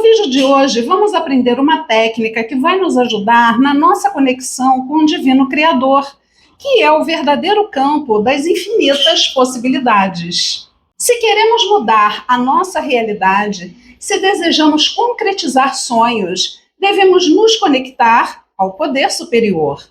vídeo de hoje vamos aprender uma técnica que vai nos ajudar na nossa conexão com o Divino Criador, que é o verdadeiro campo das infinitas possibilidades. Se queremos mudar a nossa realidade, se desejamos concretizar sonhos, devemos nos conectar ao poder superior.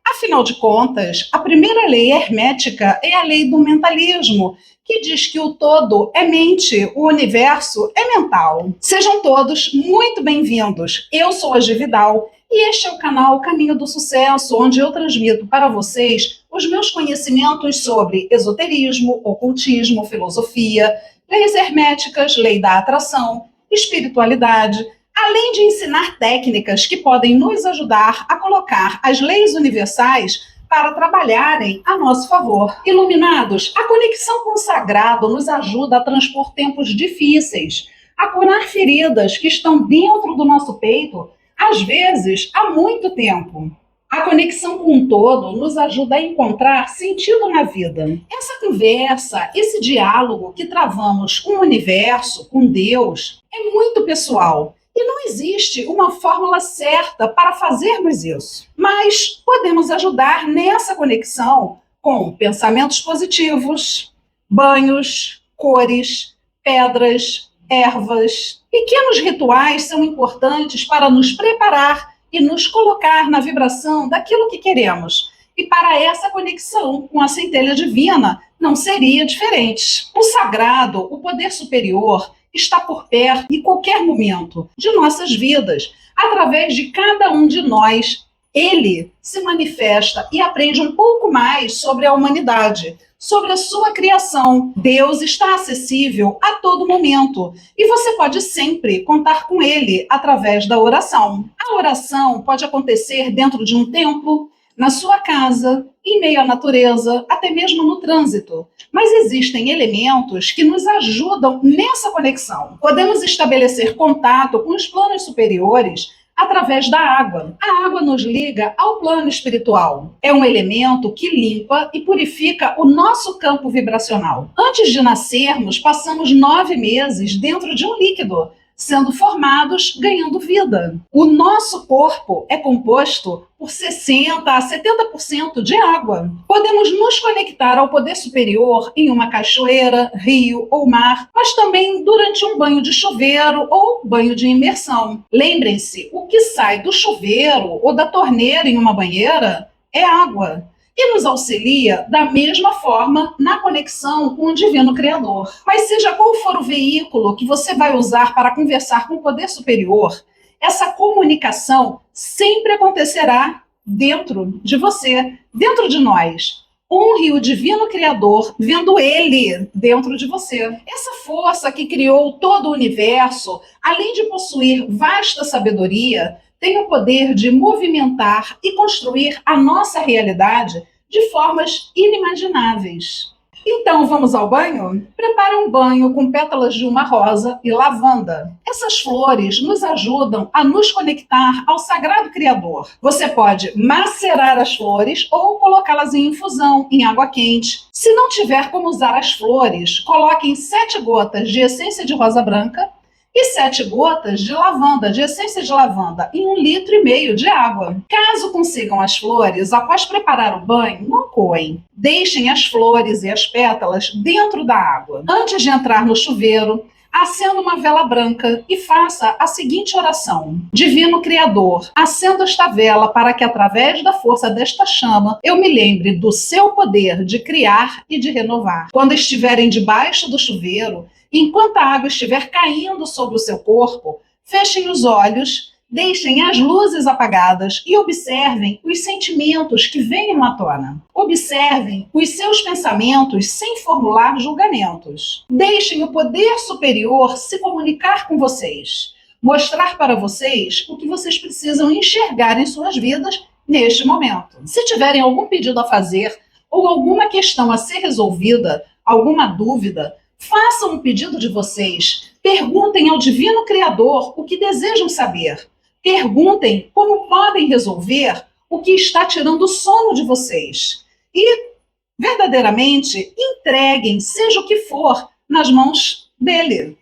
Afinal de contas, a primeira lei hermética é a lei do mentalismo, que diz que o todo é mente, o universo é mental. Sejam todos muito bem-vindos. Eu sou a Gi Vidal e este é o canal Caminho do Sucesso, onde eu transmito para vocês os meus conhecimentos sobre esoterismo, ocultismo, filosofia, leis herméticas, lei da atração, espiritualidade, além de ensinar técnicas que podem nos ajudar a colocar as leis universais para trabalharem a nosso favor. Iluminados, a conexão com o sagrado nos ajuda a transpor tempos difíceis, a curar feridas que estão dentro do nosso peito, às vezes há muito tempo. A conexão com o todo nos ajuda a encontrar sentido na vida. Essa conversa, esse diálogo que travamos com o universo, com Deus, é muito pessoal. E não existe uma fórmula certa para fazermos isso. Mas podemos ajudar nessa conexão com pensamentos positivos, banhos, cores, pedras, ervas. Pequenos rituais são importantes para nos preparar e nos colocar na vibração daquilo que queremos. E para essa conexão com a centelha divina não seria diferente. O sagrado, o poder superior, está por perto em qualquer momento de nossas vidas. Através de cada um de nós, ele se manifesta e aprende um pouco mais sobre a humanidade, sobre a sua criação. Deus está acessível a todo momento e você pode sempre contar com ele através da oração. A oração pode acontecer dentro de um templo, na sua casa, em meio à natureza, até mesmo no trânsito. Mas existem elementos que nos ajudam nessa conexão. Podemos estabelecer contato com os planos superiores através da água. A água nos liga ao plano espiritual. É um elemento que limpa e purifica o nosso campo vibracional. Antes de nascermos, passamos 9 meses dentro de um líquido, sendo formados, ganhando vida. O nosso corpo é composto por 60% a 70% de água. Podemos nos conectar ao poder superior em uma cachoeira, rio ou mar, mas também durante um banho de chuveiro ou banho de imersão. Lembrem-se, o que sai do chuveiro ou da torneira em uma banheira é água. E nos auxilia da mesma forma na conexão com o Divino Criador. Mas seja qual for o veículo que você vai usar para conversar com o poder superior, essa comunicação sempre acontecerá dentro de você, dentro de nós. Honre o Divino Criador, vendo ele dentro de você. Essa força que criou todo o universo, além de possuir vasta sabedoria, tem o poder de movimentar e construir a nossa realidade de formas inimagináveis. Então, vamos ao banho? Prepare um banho com pétalas de uma rosa e lavanda. Essas flores nos ajudam a nos conectar ao Sagrado Criador. Você pode macerar as flores ou colocá-las em infusão, em água quente. Se não tiver como usar as flores, coloque 7 gotas de essência de rosa branca e 7 gotas de lavanda, de essência de lavanda, em 1,5 litro de água. Caso consigam as flores, após preparar o banho, não coem. Deixem as flores e as pétalas dentro da água. Antes de entrar no chuveiro, acenda uma vela branca e faça a seguinte oração: Divino Criador, acendo esta vela para que, através da força desta chama, eu me lembre do seu poder de criar e de renovar. Quando estiverem debaixo do chuveiro, enquanto a água estiver caindo sobre o seu corpo, fechem os olhos, deixem as luzes apagadas e observem os sentimentos que venham à tona. Observem os seus pensamentos sem formular julgamentos. Deixem o poder superior se comunicar com vocês, mostrar para vocês o que vocês precisam enxergar em suas vidas neste momento. Se tiverem algum pedido a fazer ou alguma questão a ser resolvida, alguma dúvida, façam um pedido de vocês. Perguntem ao Divino Criador o que desejam saber. Perguntem como podem resolver o que está tirando o sono de vocês. E, verdadeiramente, entreguem, seja o que for, nas mãos dele.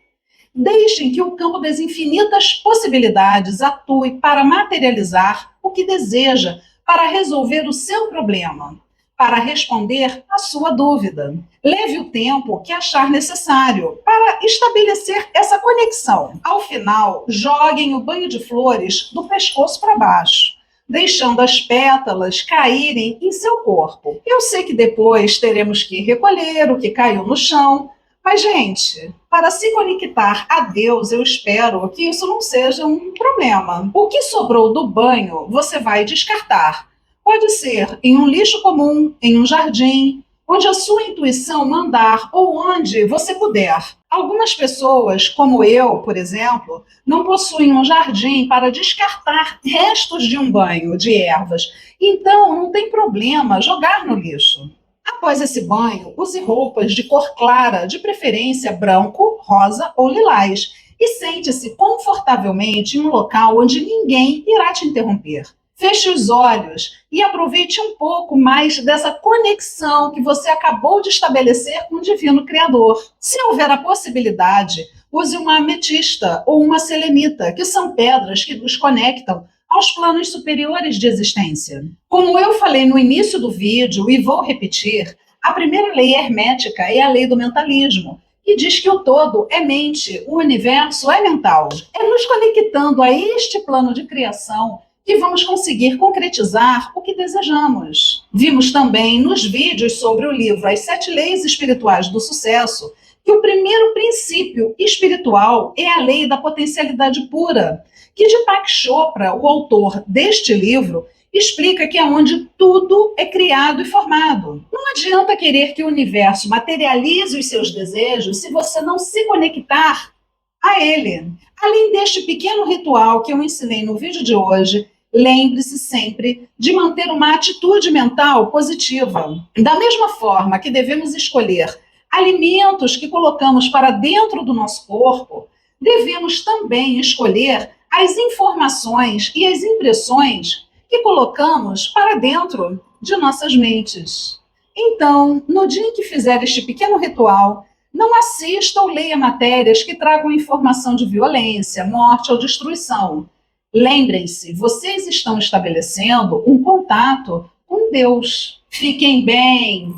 Deixem que o campo das infinitas possibilidades atue para materializar o que deseja, para resolver o seu problema, para responder à sua dúvida. Leve o tempo que achar necessário para estabelecer essa conexão. Ao final, joguem o banho de flores do pescoço para baixo, deixando as pétalas caírem em seu corpo. Eu sei que depois teremos que recolher o que caiu no chão, mas, gente, para se conectar a Deus, eu espero que isso não seja um problema. O que sobrou do banho, você vai descartar. Pode ser em um lixo comum, em um jardim, onde a sua intuição mandar ou onde você puder. Algumas pessoas, como eu, por exemplo, não possuem um jardim para descartar restos de um banho de ervas. Então, não tem problema jogar no lixo. Após esse banho, use roupas de cor clara, de preferência branco, rosa ou lilás, e sente-se confortavelmente em um local onde ninguém irá te interromper. Feche os olhos e aproveite um pouco mais dessa conexão que você acabou de estabelecer com o Divino Criador. Se houver a possibilidade, use uma ametista ou uma selenita, que são pedras que nos conectam aos planos superiores de existência. Como eu falei no início do vídeo e vou repetir, a primeira lei hermética é a lei do mentalismo, que diz que o todo é mente, o universo é mental. É nos conectando a este plano de criação que vamos conseguir concretizar o que desejamos. Vimos também nos vídeos sobre o livro As 7 Leis Espirituais do Sucesso que o primeiro princípio espiritual é a lei da potencialidade pura, que Deepak Chopra, o autor deste livro, explica que é onde tudo é criado e formado. Não adianta querer que o universo materialize os seus desejos se você não se conectar a ele. Além deste pequeno ritual que eu ensinei no vídeo de hoje, lembre-se sempre de manter uma atitude mental positiva. Da mesma forma que devemos escolher alimentos que colocamos para dentro do nosso corpo, devemos também escolher as informações e as impressões que colocamos para dentro de nossas mentes. Então, no dia em que fizer este pequeno ritual, não assista ou leia matérias que tragam informação de violência, morte ou destruição. Lembrem-se, vocês estão estabelecendo um contato com Deus. Fiquem bem.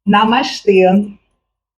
Namastê.